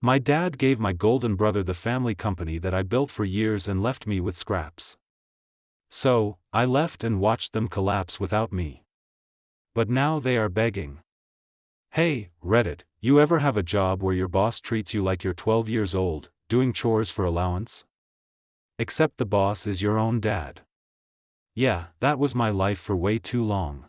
My dad gave my golden brother the family company that I built for years and left me with scraps. So, I left and watched them collapse without me. But now they are begging. Hey, Reddit, you ever have a job where your boss treats you like you're 12 years old, doing chores for allowance? Except the boss is your own dad. Yeah, that was my life for way too long.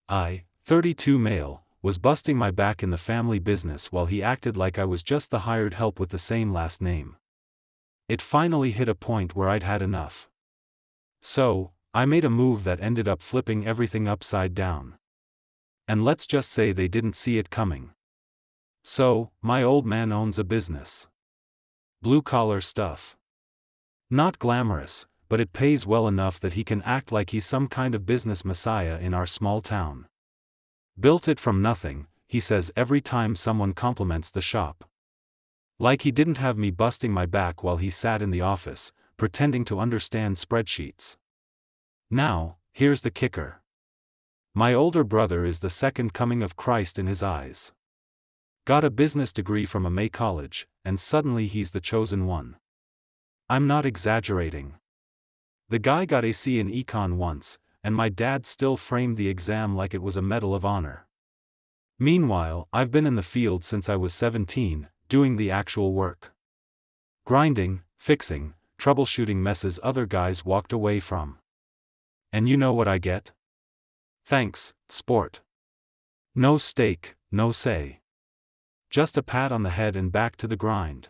I, 32 male, was busting my back in the family business while he acted like I was just the hired help with the same last name. It finally hit a point where I'd had enough. So, I made a move that ended up flipping everything upside down. And let's just say they didn't see it coming. So, my old man owns a business. Blue-collar stuff. Not glamorous, but it pays well enough that he can act like he's some kind of business messiah in our small town. Built it from nothing, he says every time someone compliments the shop. Like he didn't have me busting my back while he sat in the office, pretending to understand spreadsheets. Now, here's the kicker. My older brother is the second coming of Christ in his eyes. Got a business degree from a May college, and suddenly he's the chosen one. I'm not exaggerating. The guy got a C in econ once, and my dad still framed the exam like it was a Medal of Honor. Meanwhile, I've been in the field since I was 17, doing the actual work. Grinding, fixing, troubleshooting messes other guys walked away from. And you know what I get? Thanks, sport. No stake, no say. Just a pat on the head and back to the grind.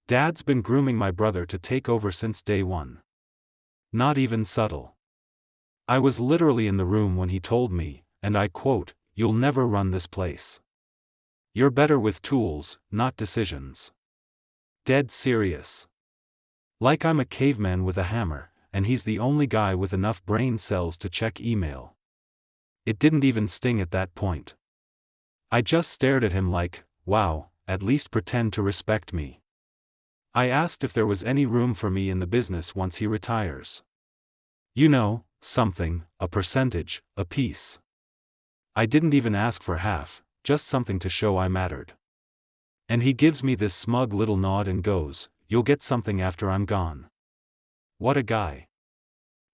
Dad's been grooming my brother to take over since day one. Not even subtle. I was literally in the room when he told me, and I quote, "You'll never run this place. You're better with tools, not decisions." Dead serious. Like I'm a caveman with a hammer, and he's the only guy with enough brain cells to check email. It didn't even sting at that point. I just stared at him like, wow, at least pretend to respect me. I asked if there was any room for me in the business once he retires. You know, something, a percentage, a piece. I didn't even ask for half, just something to show I mattered. And he gives me this smug little nod and goes, "You'll get something after I'm gone." What a guy.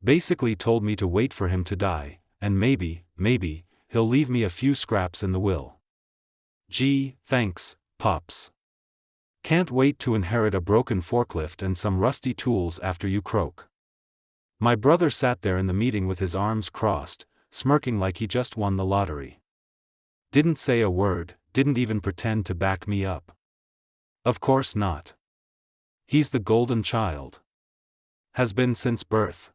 Basically told me to wait for him to die, and maybe, he'll leave me a few scraps in the will. Gee, thanks, Pops. Can't wait to inherit a broken forklift and some rusty tools after you croak. My brother sat there in the meeting with his arms crossed, smirking like he just won the lottery. Didn't say a word, didn't even pretend to back me up. Of course not. He's the golden child. Has been since birth.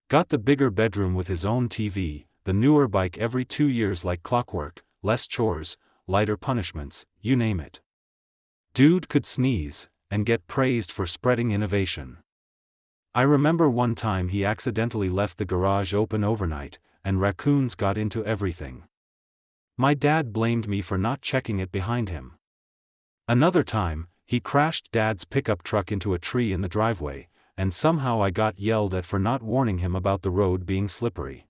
Got the bigger bedroom with his own TV, the newer bike every 2 years like clockwork, less chores, lighter punishments, you name it. Dude could sneeze, and get praised for spreading innovation. I remember one time he accidentally left the garage open overnight, and raccoons got into everything. My dad blamed me for not checking it behind him. Another time, he crashed Dad's pickup truck into a tree in the driveway, and somehow I got yelled at for not warning him about the road being slippery.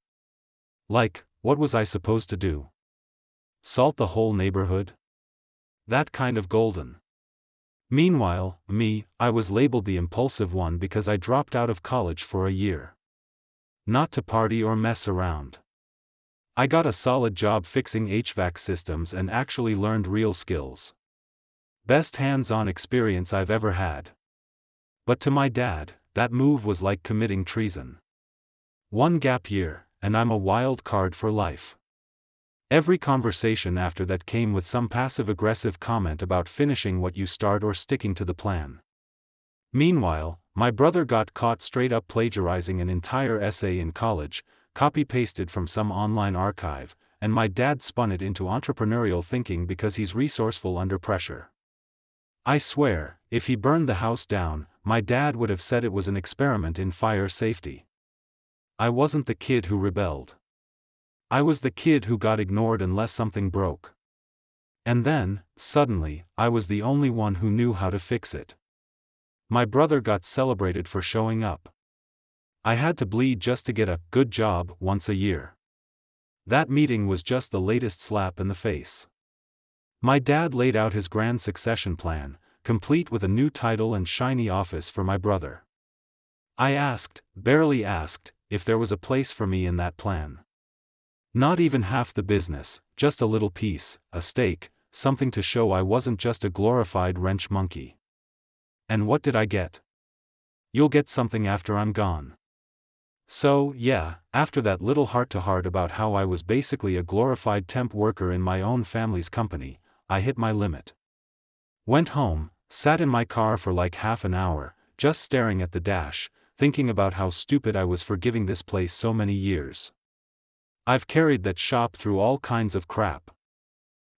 Like, what was I supposed to do? Salt the whole neighborhood? That kind of golden. Meanwhile, I was labeled the impulsive one because I dropped out of college for a year. Not to party or mess around. I got a solid job fixing HVAC systems and actually learned real skills. Best hands-on experience I've ever had. But to my dad, that move was like committing treason. One gap year, and I'm a wild card for life. Every conversation after that came with some passive-aggressive comment about finishing what you start or sticking to the plan. Meanwhile, my brother got caught straight-up plagiarizing an entire essay in college, copy-pasted from some online archive, and my dad spun it into entrepreneurial thinking because he's resourceful under pressure. I swear, if he burned the house down, my dad would have said it was an experiment in fire safety. I wasn't the kid who rebelled. I was the kid who got ignored unless something broke. And then, suddenly, I was the only one who knew how to fix it. My brother got celebrated for showing up. I had to bleed just to get a good job once a year. That meeting was just the latest slap in the face. My dad laid out his grand succession plan, complete with a new title and shiny office for my brother. I asked, barely asked, if there was a place for me in that plan. Not even half the business, just a little piece, a stake, something to show I wasn't just a glorified wrench monkey. And what did I get? You'll get something after I'm gone. So, yeah, after that little heart-to-heart about how I was basically a glorified temp worker in my own family's company, I hit my limit. Went home, sat in my car for like half an hour, just staring at the dash, thinking about how stupid I was for giving this place so many years. I've carried that shop through all kinds of crap.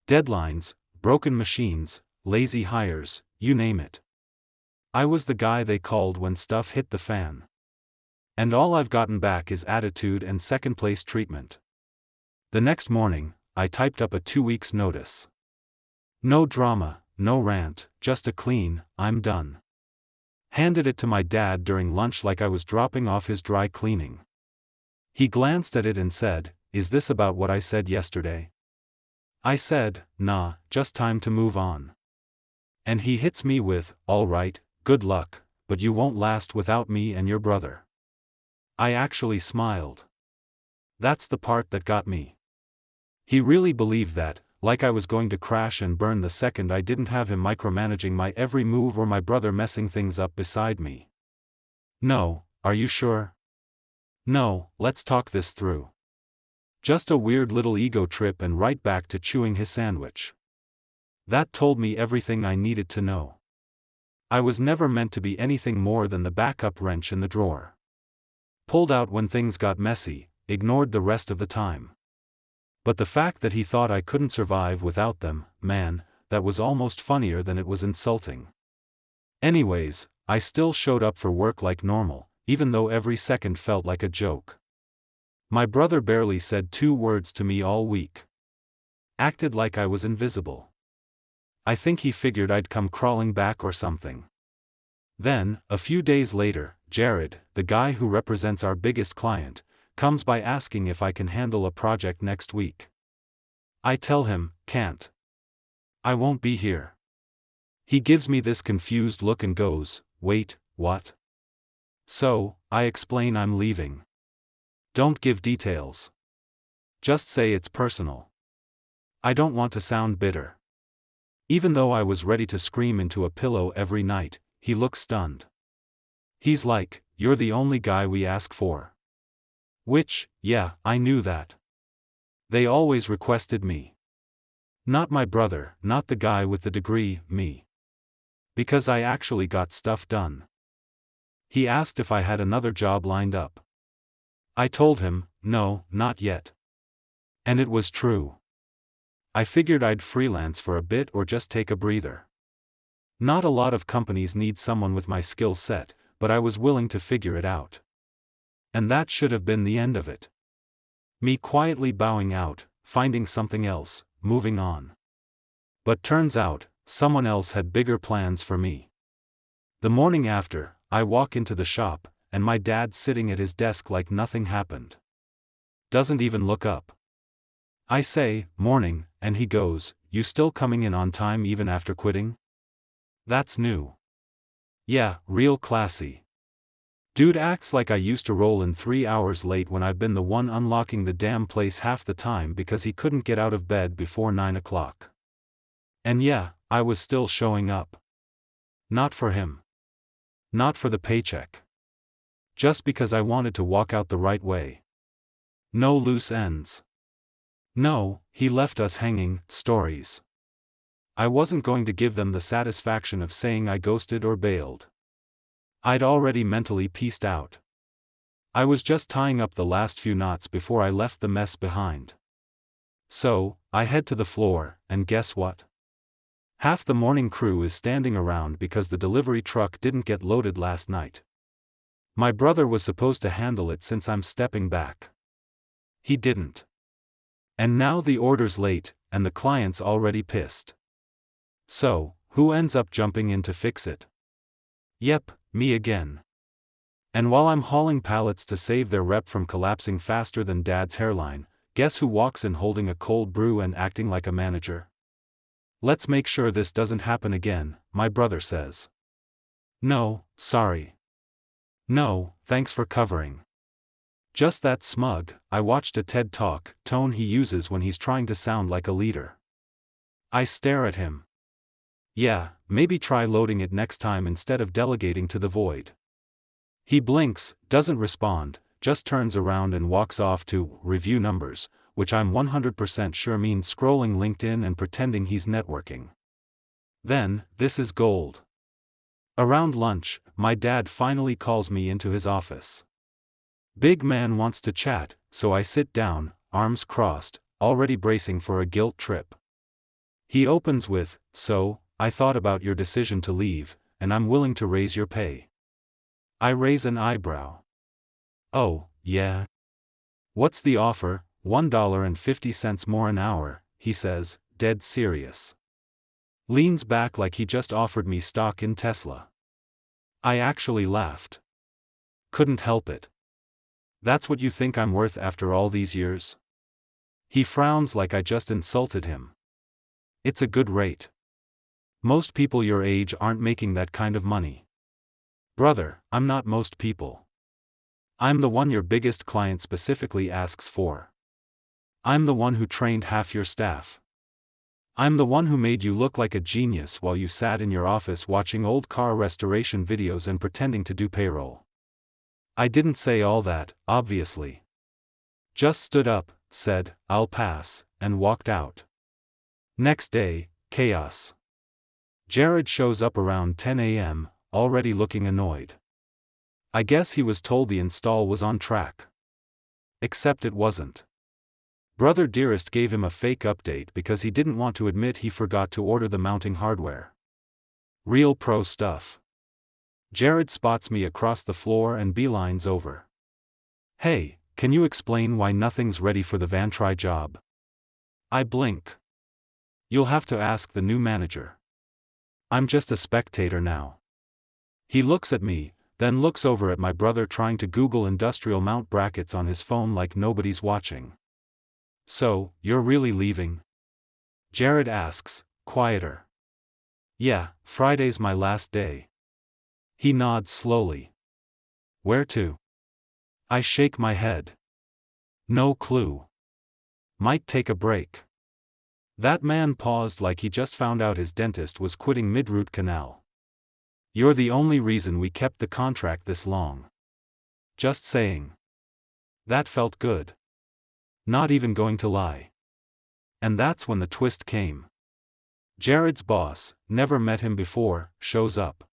Deadlines, broken machines, lazy hires, you name it. I was the guy they called when stuff hit the fan. And all I've gotten back is attitude and second-place treatment. The next morning, I typed up a 2 weeks notice. No drama, no rant, just a clean, I'm done. Handed it to my dad during lunch like I was dropping off his dry cleaning. He glanced at it and said, "Is this about what I said yesterday?" I said, "Nah, just time to move on." And he hits me with, "All right, good luck, but you won't last without me and your brother." I actually smiled. That's the part that got me. He really believed that, like I was going to crash and burn the second I didn't have him micromanaging my every move or my brother messing things up beside me. No, are you sure? No, let's talk this through. Just a weird little ego trip and right back to chewing his sandwich. That told me everything I needed to know. I was never meant to be anything more than the backup wrench in the drawer. Pulled out when things got messy, ignored the rest of the time. But the fact that he thought I couldn't survive without them, man, that was almost funnier than it was insulting. Anyways, I still showed up for work like normal, even though every second felt like a joke. My brother barely said 2 words to me all week. Acted like I was invisible. I think he figured I'd come crawling back or something. Then, a few days later, Jared, the guy who represents our biggest client, comes by asking if I can handle a project next week. I tell him, can't. I won't be here. He gives me this confused look and goes, wait, what? So, I explain I'm leaving. Don't give details. Just say it's personal. I don't want to sound bitter. Even though I was ready to scream into a pillow every night, he looks stunned. He's like, "You're the only guy we ask for." Which, yeah, I knew that. They always requested me. Not my brother, not the guy with the degree, me. Because I actually got stuff done. He asked if I had another job lined up. I told him, no, not yet. And it was true. I figured I'd freelance for a bit or just take a breather. Not a lot of companies need someone with my skill set, but I was willing to figure it out. And that should have been the end of it. Me quietly bowing out, finding something else, moving on. But turns out, someone else had bigger plans for me. The morning after, I walk into the shop, and my dad's sitting at his desk like nothing happened. Doesn't even look up. I say, "Morning," and he goes, "You still coming in on time even after quitting?" That's new. Yeah, real classy. Dude acts like I used to roll in 3 hours late when I've been the one unlocking the damn place half the time because he couldn't get out of bed before 9 o'clock. And yeah, I was still showing up. Not for him. Not for the paycheck. Just because I wanted to walk out the right way. No loose ends. No, he left us hanging, stories. I wasn't going to give them the satisfaction of saying I ghosted or bailed. I'd already mentally pieced out. I was just tying up the last few knots before I left the mess behind. So, I head to the floor, and guess what? Half the morning crew is standing around because the delivery truck didn't get loaded last night. My brother was supposed to handle it since I'm stepping back. He didn't. And now the order's late, and the client's already pissed. So, who ends up jumping in to fix it? Yep, me again. And while I'm hauling pallets to save their rep from collapsing faster than Dad's hairline, guess who walks in holding a cold brew and acting like a manager? Let's make sure this doesn't happen again, my brother says. No, sorry. No, thanks for covering. Just that smug, I watched a TED Talk tone he uses when he's trying to sound like a leader. I stare at him. Yeah, maybe try loading it next time instead of delegating to the void. He blinks, doesn't respond, just turns around and walks off to review numbers, which I'm 100% sure means scrolling LinkedIn and pretending he's networking. Then, this is gold. Around lunch, my dad finally calls me into his office. Big man wants to chat, so I sit down, arms crossed, already bracing for a guilt trip. He opens with, "So, I thought about your decision to leave, and I'm willing to raise your pay." I raise an eyebrow. "Oh, yeah? What's the offer?" $1.50 more an hour, he says, dead serious. Leans back like he just offered me stock in Tesla. I actually laughed. Couldn't help it. That's what you think I'm worth after all these years? He frowns like I just insulted him. It's a good rate. Most people your age aren't making that kind of money. Brother, I'm not most people. I'm the one your biggest client specifically asks for. I'm the one who trained half your staff. I'm the one who made you look like a genius while you sat in your office watching old car restoration videos and pretending to do payroll. I didn't say all that, obviously. Just stood up, said, "I'll pass," and walked out. Next day, chaos. Jared shows up around 10 a.m., already looking annoyed. I guess he was told the install was on track. Except it wasn't. Brother Dearest gave him a fake update because he didn't want to admit he forgot to order the mounting hardware. Real pro stuff. Jared spots me across the floor and beelines over. "Hey, can you explain why nothing's ready for the Vantry job?" I blink. "You'll have to ask the new manager. I'm just a spectator now." He looks at me, then looks over at my brother trying to Google industrial mount brackets on his phone like nobody's watching. "So, you're really leaving?" Jared asks, quieter. "Yeah, Friday's my last day." He nods slowly. "Where to?" I shake my head. "No clue. Might take a break." That man paused like he just found out his dentist was quitting mid-root canal. "You're the only reason we kept the contract this long. Just saying." That felt good. Not even going to lie. And that's when the twist came. Jared's boss, never met him before, shows up.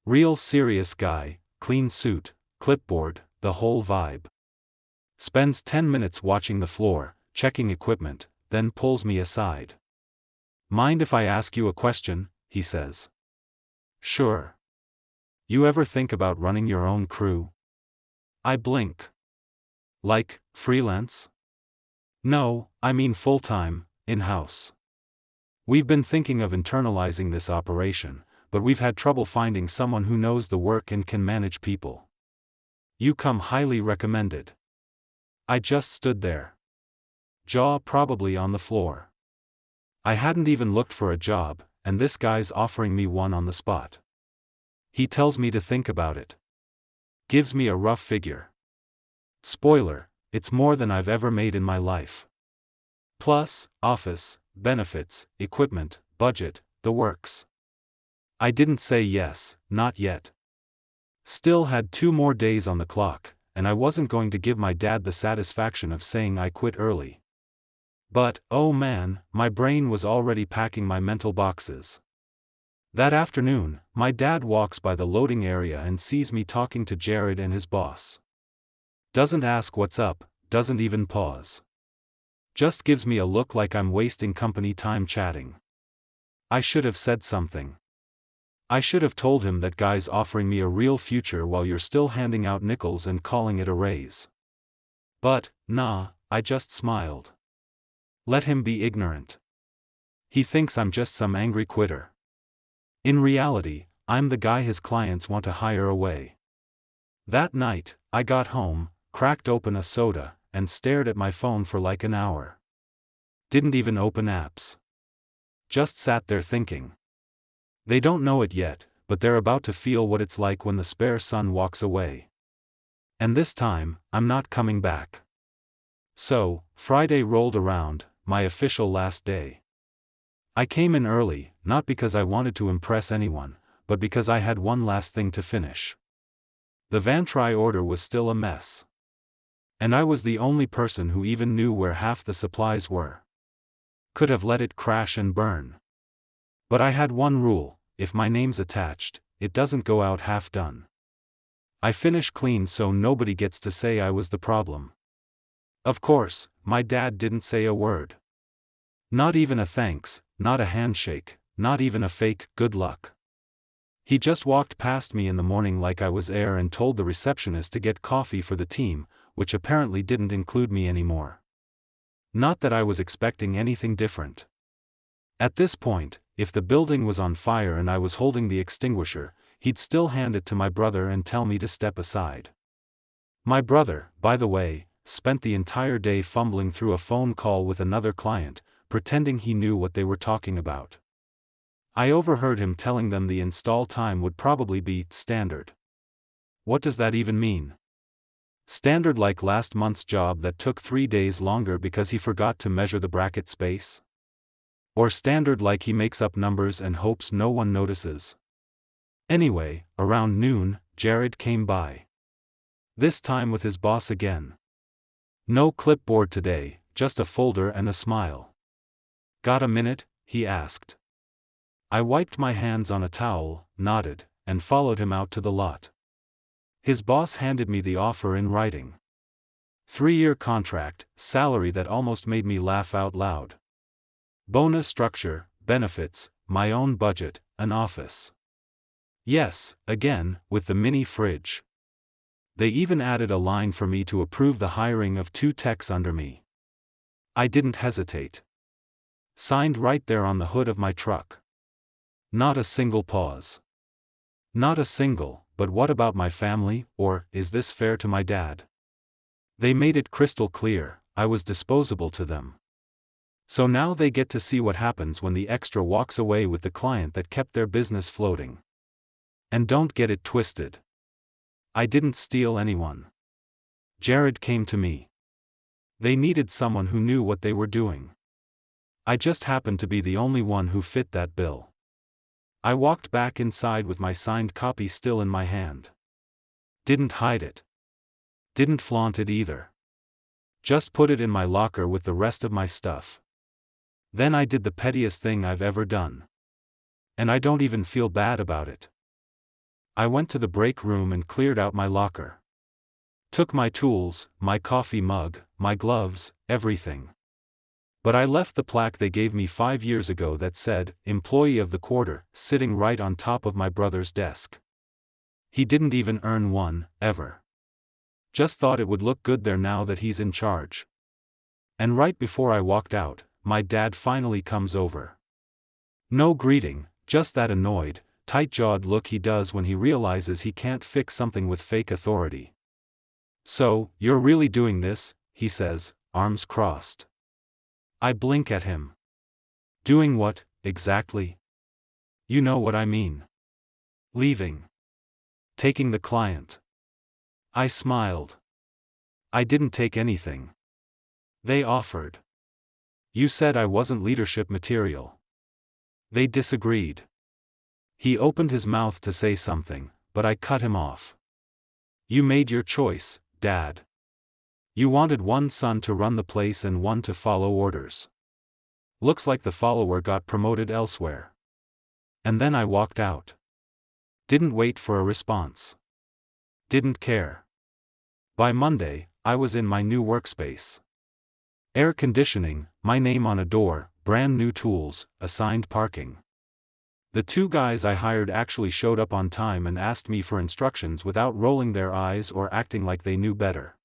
Real serious guy, clean suit, clipboard, the whole vibe. Spends 10 minutes watching the floor, checking equipment, then pulls me aside. "Mind if I ask you a question?" he says. "Sure. You ever think about running your own crew?" I blink. "Like, freelance?" "No, I mean full-time, in-house. We've been thinking of internalizing this operation, but we've had trouble finding someone who knows the work and can manage people. You come highly recommended." I just stood there. Jaw probably on the floor. I hadn't even looked for a job, and this guy's offering me one on the spot. He tells me to think about it. Gives me a rough figure. Spoiler, it's more than I've ever made in my life. Plus, office, benefits, equipment, budget, the works. I didn't say yes, not yet. Still had 2 more days on the clock, and I wasn't going to give my dad the satisfaction of saying I quit early. But, oh man, my brain was already packing my mental boxes. That afternoon, my dad walks by the loading area and sees me talking to Jared and his boss. Doesn't ask what's up, doesn't even pause. Just gives me a look like I'm wasting company time chatting. I should have said something. I should have told him that guy's offering me a real future while you're still handing out nickels and calling it a raise. But, nah, I just smiled. Let him be ignorant. He thinks I'm just some angry quitter. In reality, I'm the guy his clients want to hire away. That night, I got home, cracked open a soda, and stared at my phone for like an hour. Didn't even open apps. just sat there thinking. They don't know it yet, but they're about to feel what it's like when the spare son walks away. And this time, I'm not coming back. So, Friday rolled around, my official last day. I came in early, not because I wanted to impress anyone, but because I had one last thing to finish. The Vantry order was still a mess. And I was the only person who even knew where half the supplies were. Could have let it crash and burn. But I had one rule: if my name's attached, it doesn't go out half done. I finish clean so nobody gets to say I was the problem. Of course, my dad didn't say a word. Not even a thanks, not a handshake, not even a fake good luck. He just walked past me in the morning like I was air and told the receptionist to get coffee for the team, which apparently didn't include me anymore. Not that I was expecting anything different. At this point, if the building was on fire and I was holding the extinguisher, he'd still hand it to my brother and tell me to step aside. My brother, by the way, spent the entire day fumbling through a phone call with another client, pretending he knew what they were talking about. I overheard him telling them the install time would probably be standard. What does that even mean? Standard like last month's job that took 3 days longer because he forgot to measure the bracket space? Or standard like he makes up numbers and hopes no one notices? Anyway, around noon, Jared came by. This time with his boss again. No clipboard today, just a folder and a smile. "Got a minute?" he asked. I wiped my hands on a towel, nodded, and followed him out to the lot. His boss handed me the offer in writing. 3-year contract, salary that almost made me laugh out loud. Bonus structure, benefits, my own budget, an office. Yes, again, with the mini fridge. They even added a line for me to approve the hiring of 2 techs under me. I didn't hesitate. Signed right there on the hood of my truck. Not a single pause. Not a single, but what about my family, or, is this fair to my dad? They made it crystal clear, I was disposable to them. So now they get to see what happens when the extra walks away with the client that kept their business floating. And don't get it twisted. I didn't steal anyone. Jared came to me. They needed someone who knew what they were doing. I just happened to be the only one who fit that bill. I walked back inside with my signed copy still in my hand. Didn't hide it. Didn't flaunt it either. Just put it in my locker with the rest of my stuff. Then I did the pettiest thing I've ever done. And I don't even feel bad about it. I went to the break room and cleared out my locker. Took my tools, my coffee mug, my gloves, everything. But I left the plaque they gave me 5 years ago that said, Employee of the Quarter, sitting right on top of my brother's desk. He didn't even earn one, ever. Just thought it would look good there now that he's in charge. And right before I walked out, my dad finally comes over. No greeting, just that annoyed, tight-jawed look he does when he realizes he can't fix something with fake authority. "So, you're really doing this," he says, arms crossed. I blink at him. Doing what, exactly? You know what I mean. Leaving. Taking the client. I smiled. I didn't take anything. They offered. You said I wasn't leadership material. They disagreed. He opened his mouth to say something, but I cut him off. You made your choice, Dad. You wanted one son to run the place and one to follow orders. Looks like the follower got promoted elsewhere. And then I walked out. Didn't wait for a response. Didn't care. By Monday, I was in my new workspace. Air conditioning, my name on a door, brand new tools, assigned parking. The 2 guys I hired actually showed up on time and asked me for instructions without rolling their eyes or acting like they knew better.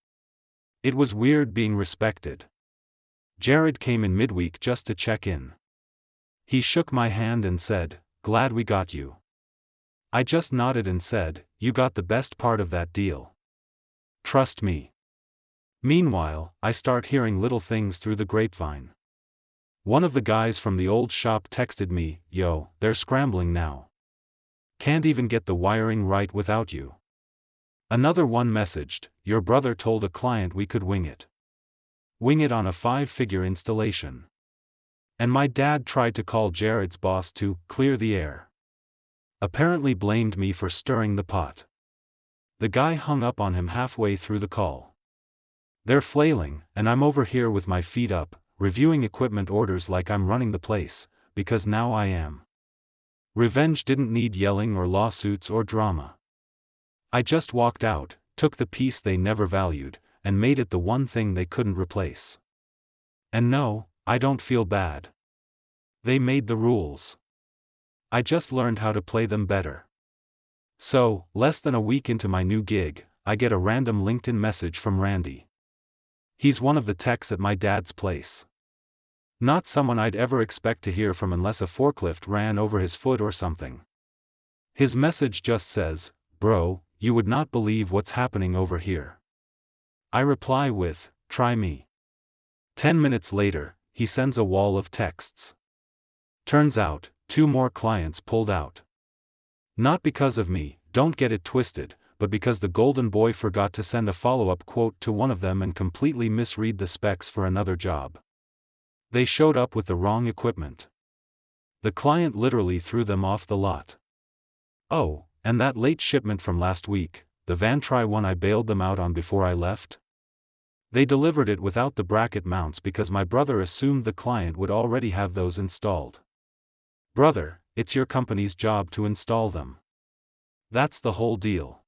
It was weird being respected. Jared came in midweek just to check in. He shook my hand and said, "Glad we got you." I just nodded and said, "You got the best part of that deal. Trust me." Meanwhile, I start hearing little things through the grapevine. One of the guys from the old shop texted me, "Yo, they're scrambling now. Can't even get the wiring right without you." Another one messaged, "Your brother told a client we could wing it. Wing it on a 5-figure installation." And my dad tried to call Jared's boss to clear the air. Apparently blamed me for stirring the pot. The guy hung up on him halfway through the call. They're flailing, and I'm over here with my feet up, reviewing equipment orders like I'm running the place, because now I am. Revenge didn't need yelling or lawsuits or drama. I just walked out, took the piece they never valued, and made it the one thing they couldn't replace. And no, I don't feel bad. They made the rules. I just learned how to play them better. So, less than a week into my new gig, I get a random LinkedIn message from Randy. He's one of the techs at my dad's place. Not someone I'd ever expect to hear from unless a forklift ran over his foot or something. His message just says, "Bro, you would not believe what's happening over here." I reply with, "Try me." 10 minutes later, he sends a wall of texts. Turns out, 2 more clients pulled out. Not because of me, don't get it twisted, but because the golden boy forgot to send a follow-up quote to one of them and completely misread the specs for another job. They showed up with the wrong equipment. The client literally threw them off the lot. Oh, and that late shipment from last week, the Vantry one I bailed them out on before I left? They delivered it without the bracket mounts because my brother assumed the client would already have those installed. Brother, it's your company's job to install them. That's the whole deal.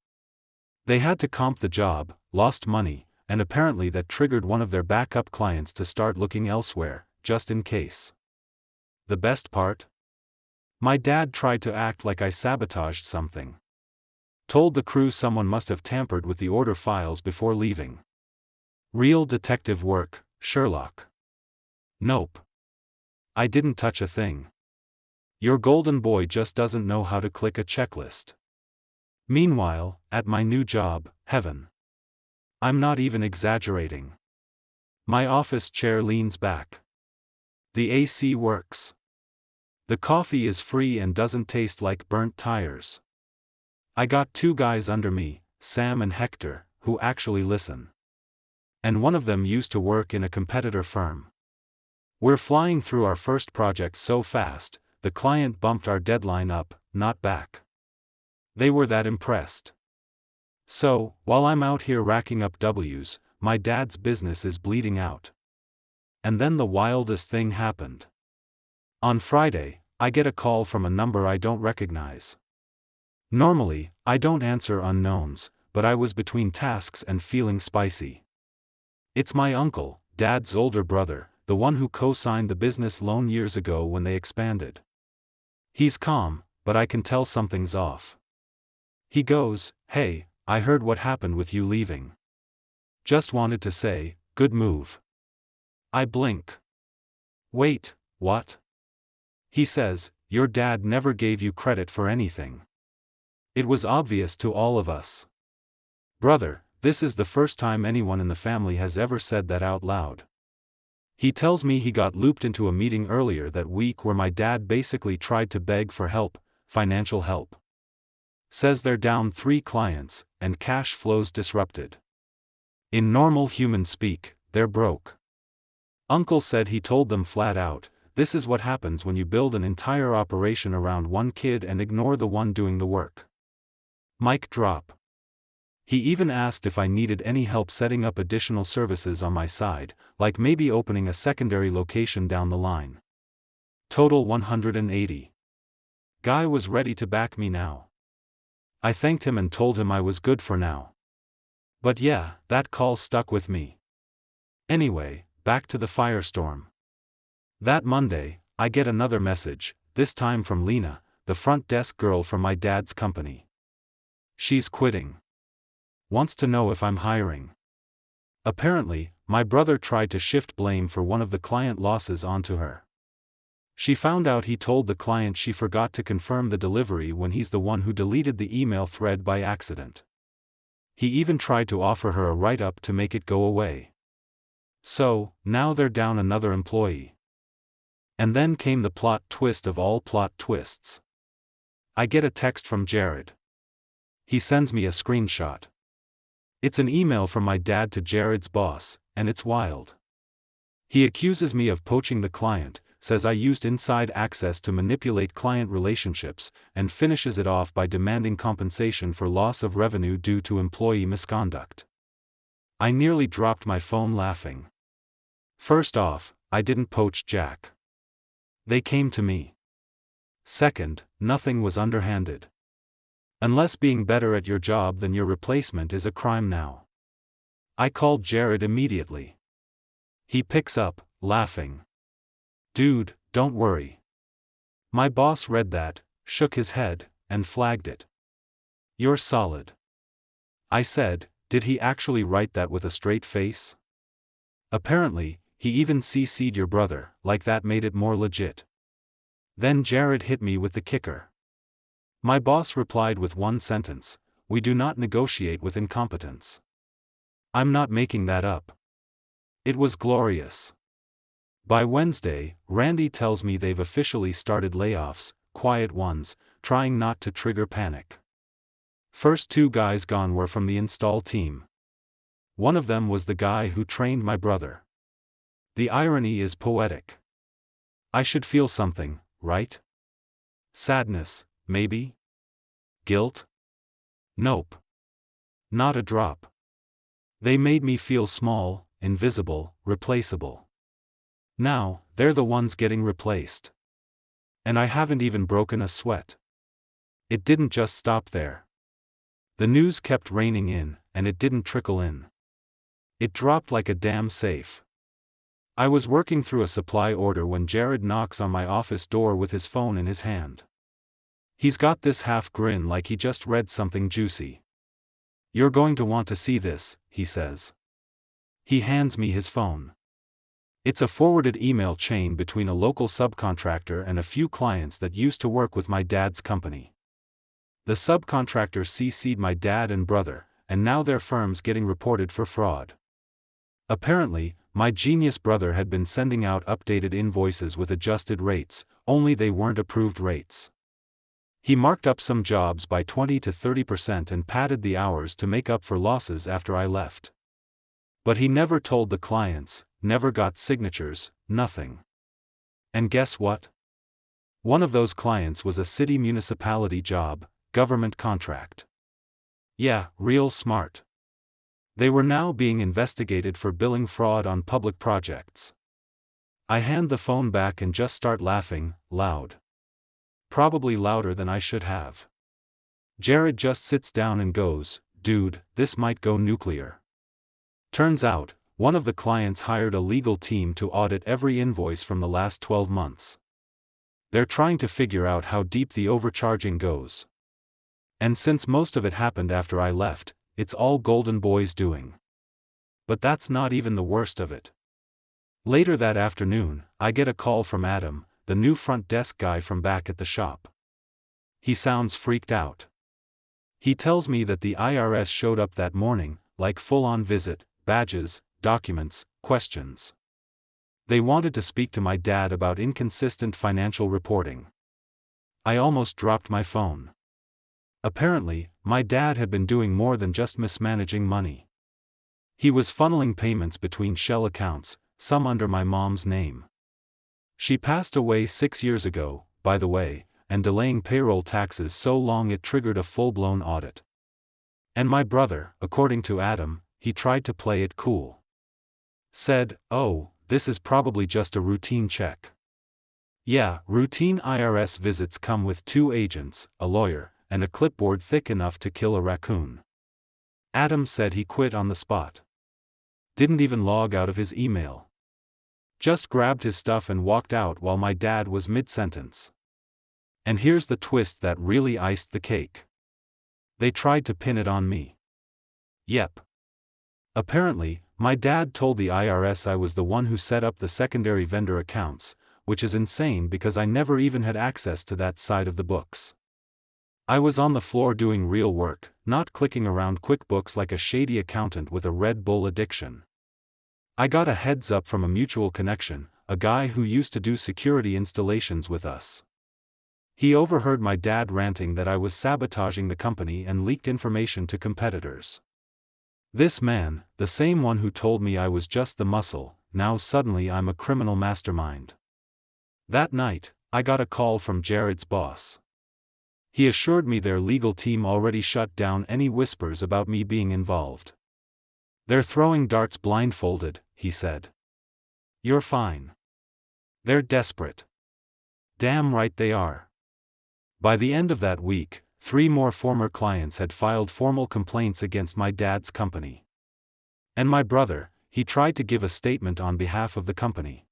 They had to comp the job, lost money, and apparently that triggered one of their backup clients to start looking elsewhere, just in case. The best part? My dad tried to act like I sabotaged something. Told the crew someone must have tampered with the order files before leaving. Real detective work, Sherlock. Nope. I didn't touch a thing. Your golden boy just doesn't know how to click a checklist. Meanwhile, at my new job, heaven. I'm not even exaggerating. My office chair leans back. The AC works. The coffee is free and doesn't taste like burnt tires. I got 2 guys under me, Sam and Hector, who actually listen. And one of them used to work in a competitor firm. We're flying through our first project so fast, the client bumped our deadline up, not back. They were that impressed. So, while I'm out here racking up W's, my dad's business is bleeding out. And then the wildest thing happened. On Friday, I get a call from a number I don't recognize. Normally, I don't answer unknowns, but I was between tasks and feeling spicy. It's my uncle, Dad's older brother, the one who co-signed the business loan years ago when they expanded. He's calm, but I can tell something's off. He goes, "Hey, I heard what happened with you leaving. Just wanted to say, good move." I blink. "Wait, what?" He says, "Your dad never gave you credit for anything. It was obvious to all of us." Brother, this is the first time anyone in the family has ever said that out loud. He tells me he got looped into a meeting earlier that week where my dad basically tried to beg for help, financial help. Says they're down 3 clients, and cash flow's disrupted. In normal human speak, they're broke. Uncle said he told them flat out, "This is what happens when you build an entire operation around one kid and ignore the one doing the work." Mic drop. He even asked if I needed any help setting up additional services on my side, like maybe opening a secondary location down the line. Total 180. Guy was ready to back me now. I thanked him and told him I was good for now. But yeah, that call stuck with me. Anyway, back to the firestorm. That Monday, I get another message, this time from Lena, the front desk girl from my dad's company. She's quitting. Wants to know if I'm hiring. Apparently, my brother tried to shift blame for one of the client losses onto her. She found out he told the client she forgot to confirm the delivery when he's the one who deleted the email thread by accident. He even tried to offer her a write-up to make it go away. So, now they're down another employee. And then came the plot twist of all plot twists. I get a text from Jared. He sends me a screenshot. It's an email from my dad to Jared's boss, and it's wild. He accuses me of poaching the client, says I used inside access to manipulate client relationships, and finishes it off by demanding compensation for loss of revenue due to employee misconduct. I nearly dropped my phone laughing. First off, I didn't poach Jack. They came to me. Second, nothing was underhanded. Unless being better at your job than your replacement is a crime now. I called Jared immediately. He picks up, laughing. Dude, don't worry. My boss read that, shook his head, and flagged it. You're solid. I said, did he actually write that with a straight face? Apparently, he even CC'd your brother, like that made it more legit. Then Jared hit me with the kicker. My boss replied with one sentence, we do not negotiate with incompetence. I'm not making that up. It was glorious. By Wednesday, Randy tells me they've officially started layoffs, quiet ones, trying not to trigger panic. First 2 guys gone were from the install team. One of them was the guy who trained my brother. The irony is poetic. I should feel something, right? Sadness, maybe? Guilt? Nope. Not a drop. They made me feel small, invisible, replaceable. Now, they're the ones getting replaced. And I haven't even broken a sweat. It didn't just stop there. The news kept raining in, and it didn't trickle in. It dropped like a damn safe. I was working through a supply order when Jared knocks on my office door with his phone in his hand. He's got this half grin like he just read something juicy. You're going to want to see this, he says. He hands me his phone. It's a forwarded email chain between a local subcontractor and a few clients that used to work with my dad's company. The subcontractor CC'd my dad and brother, and now their firm's getting reported for fraud. Apparently, my genius brother had been sending out updated invoices with adjusted rates, only they weren't approved rates. He marked up some jobs by 20 to 30% and padded the hours to make up for losses after I left. But he never told the clients, never got signatures, nothing. And guess what? One of those clients was a city municipality job, government contract. Yeah, real smart. They were now being investigated for billing fraud on public projects. I hand the phone back and just start laughing, loud. Probably louder than I should have. Jared just sits down and goes, dude, this might go nuclear. Turns out, one of the clients hired a legal team to audit every invoice from the last 12 months. They're trying to figure out how deep the overcharging goes. And since most of it happened after I left, it's all Golden Boy's doing. But that's not even the worst of it. Later that afternoon, I get a call from Adam, the new front desk guy from back at the shop. He sounds freaked out. He tells me that the IRS showed up that morning, like full-on visit, badges, documents, questions. They wanted to speak to my dad about inconsistent financial reporting. I almost dropped my phone. Apparently, my dad had been doing more than just mismanaging money. He was funneling payments between shell accounts, some under my mom's name. She passed away 6 years ago, by the way, and delaying payroll taxes so long it triggered a full-blown audit. And my brother, according to Adam, he tried to play it cool. Said, oh, this is probably just a routine check. Yeah, routine IRS visits come with 2 agents, a lawyer, and a clipboard thick enough to kill a raccoon. Adam said he quit on the spot. Didn't even log out of his email. Just grabbed his stuff and walked out while my dad was mid-sentence. And here's the twist that really iced the cake. They tried to pin it on me. Yep. Apparently, my dad told the IRS I was the one who set up the secondary vendor accounts, which is insane because I never even had access to that side of the books. I was on the floor doing real work, not clicking around QuickBooks like a shady accountant with a Red Bull addiction. I got a heads up from a mutual connection, a guy who used to do security installations with us. He overheard my dad ranting that I was sabotaging the company and leaked information to competitors. This man, the same one who told me I was just the muscle, now suddenly I'm a criminal mastermind. That night, I got a call from Jared's boss. He assured me their legal team already shut down any whispers about me being involved. They're throwing darts blindfolded, he said. You're fine. They're desperate. Damn right they are. By the end of that week, 3 more former clients had filed formal complaints against my dad's company. And my brother, he tried to give a statement on behalf of the company.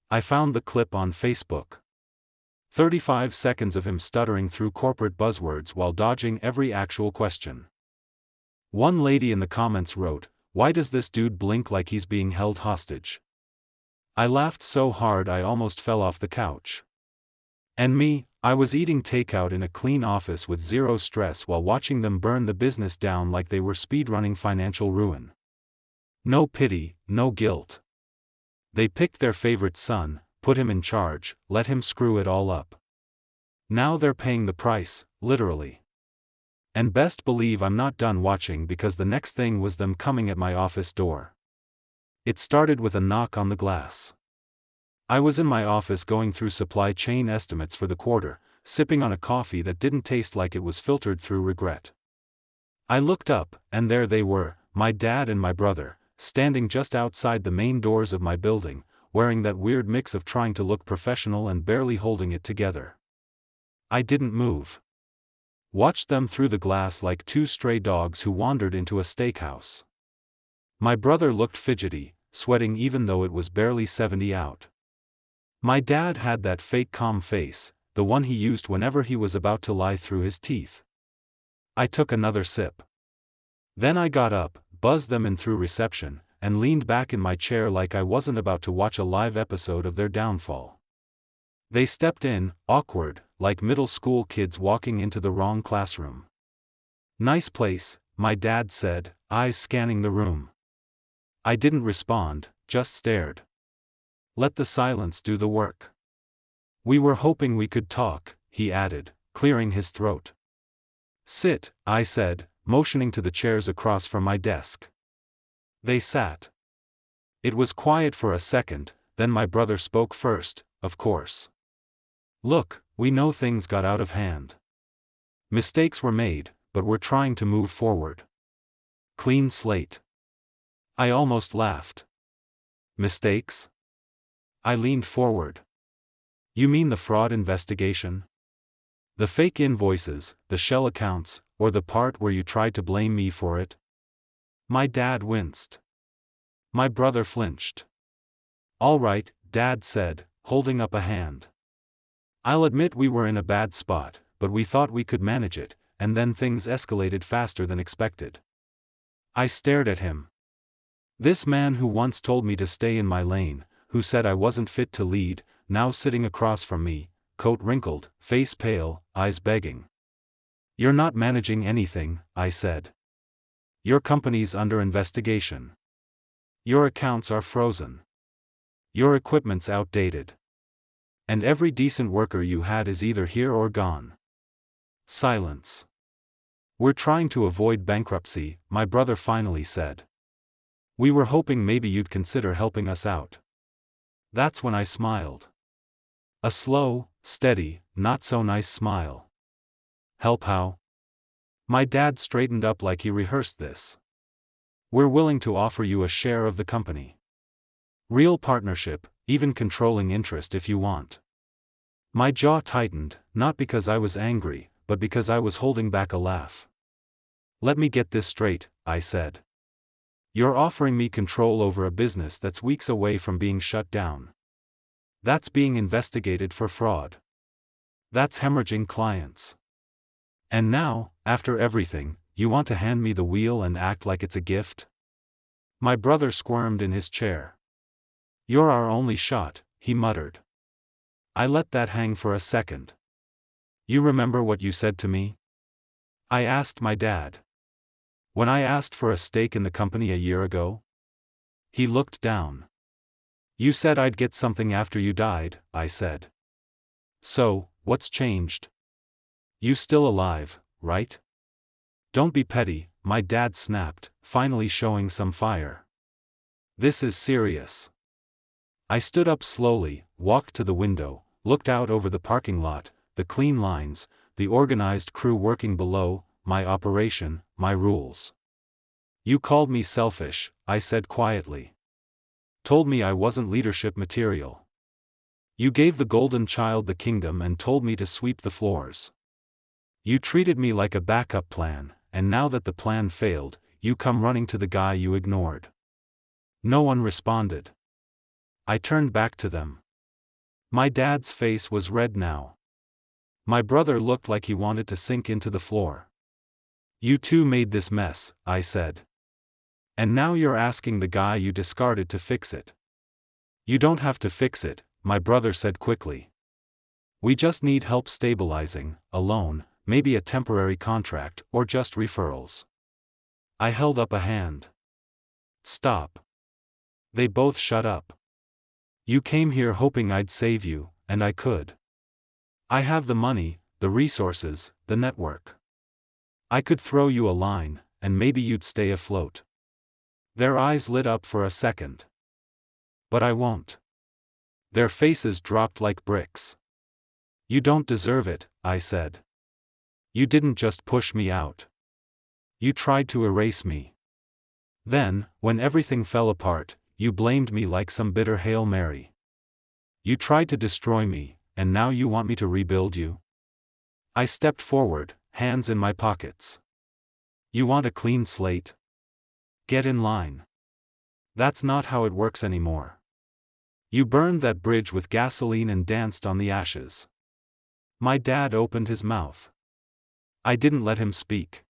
I found the clip on Facebook. 35 seconds of him stuttering through corporate buzzwords while dodging every actual question. One lady in the comments wrote, "Why does this dude blink like he's being held hostage?" I laughed so hard I almost fell off the couch. And me, I was eating takeout in a clean office with zero stress while watching them burn the business down like they were speedrunning financial ruin. No pity, no guilt. They picked their favorite son, put him in charge, let him screw it all up. Now they're paying the price, literally. And best believe I'm not done watching, because the next thing was them coming at my office door. It started with a knock on the glass. I was in my office going through supply chain estimates for the quarter, sipping on a coffee that didn't taste like it was filtered through regret. I looked up, and there they were, my dad and my brother, standing just outside the main doors of my building, wearing that weird mix of trying to look professional and barely holding it together. I didn't move. Watched them through the glass like 2 stray dogs who wandered into a steakhouse. My brother looked fidgety, sweating even though it was barely 70 out. My dad had that fake calm face, the one he used whenever he was about to lie through his teeth. I took another sip. Then I got up, buzzed them in through reception, and leaned back in my chair like I wasn't about to watch a live episode of their downfall. They stepped in, awkward, like middle school kids walking into the wrong classroom. "Nice place," my dad said, eyes scanning the room. I didn't respond, just stared. Let the silence do the work. "We were hoping we could talk," he added, clearing his throat. "Sit," I said, motioning to the chairs across from my desk. They sat. It was quiet for a second, then my brother spoke first, of course. "Look, we know things got out of hand. Mistakes were made, but we're trying to move forward. Clean slate." I almost laughed. "Mistakes?" I leaned forward. "You mean the fraud investigation? The fake invoices, the shell accounts, or the part where you tried to blame me for it?" My dad winced. My brother flinched. "All right," Dad said, holding up a hand. "I'll admit we were in a bad spot, but we thought we could manage it, and then things escalated faster than expected." I stared at him. This man who once told me to stay in my lane, who said I wasn't fit to lead, now sitting across from me, coat wrinkled, face pale, eyes begging. "You're not managing anything," I said. "Your company's under investigation. Your accounts are frozen. Your equipment's outdated. And every decent worker you had is either here or gone." Silence. "We're trying to avoid bankruptcy," my brother finally said. "We were hoping maybe you'd consider helping us out." That's when I smiled. A slow, steady, not-so-nice smile. "Help how?" My dad straightened up like he rehearsed this. "We're willing to offer you a share of the company. Real partnership, even controlling interest if you want." My jaw tightened, not because I was angry, but because I was holding back a laugh. "Let me get this straight," I said. "You're offering me control over a business that's weeks away from being shut down. That's being investigated for fraud. That's hemorrhaging clients. And now, after everything, you want to hand me the wheel and act like it's a gift?" My brother squirmed in his chair. "You're our only shot," he muttered. I let that hang for a second. "You remember what you said to me?" I asked my dad. "When I asked for a stake in the company a year ago?" He looked down. You said I'd get something after you died, I said. So, what's changed? You still alive, right? Don't be petty, my dad snapped, finally showing some fire. This is serious. I stood up slowly, walked to the window, looked out over the parking lot, the clean lines, the organized crew working below, my operation, my rules. You called me selfish, I said quietly. Told me I wasn't leadership material. You gave the golden child the kingdom and told me to sweep the floors. You treated me like a backup plan, and now that the plan failed, you come running to the guy you ignored. No one responded. I turned back to them. My dad's face was red now. My brother looked like he wanted to sink into the floor. You two made this mess, I said. And now you're asking the guy you discarded to fix it. You don't have to fix it, my brother said quickly. We just need help stabilizing, a loan, maybe a temporary contract, or just referrals. I held up a hand. Stop. They both shut up. You came here hoping I'd save you, and I could. I have the money, the resources, the network. I could throw you a line, and maybe you'd stay afloat. Their eyes lit up for a second. But I won't. Their faces dropped like bricks. You don't deserve it, I said. You didn't just push me out. You tried to erase me. Then, when everything fell apart, you blamed me like some bitter Hail Mary. You tried to destroy me, and now you want me to rebuild you? I stepped forward, hands in my pockets. You want a clean slate? Get in line. That's not how it works anymore. You burned that bridge with gasoline and danced on the ashes. My dad opened his mouth. I didn't let him speak.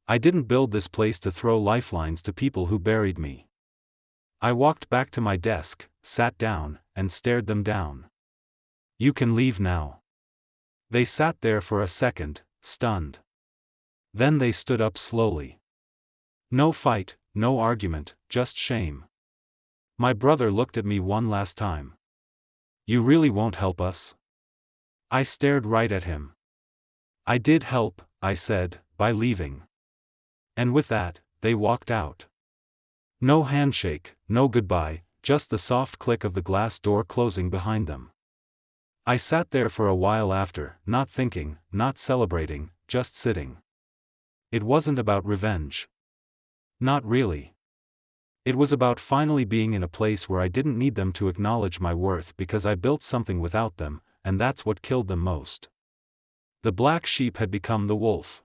I didn't build this place to throw lifelines to people who buried me. I walked back to my desk, sat down, and stared them down. You can leave now. They sat there for a second, stunned. Then they stood up slowly. No fight, no argument, just shame. My brother looked at me one last time. You really won't help us? I stared right at him. I did help, I said, by leaving. And with that, they walked out. No handshake, no goodbye, just the soft click of the glass door closing behind them. I sat there for a while after, not thinking, not celebrating, just sitting. It wasn't about revenge. Not really. It was about finally being in a place where I didn't need them to acknowledge my worth because I built something without them, and that's what killed them most. The black sheep had become the wolf.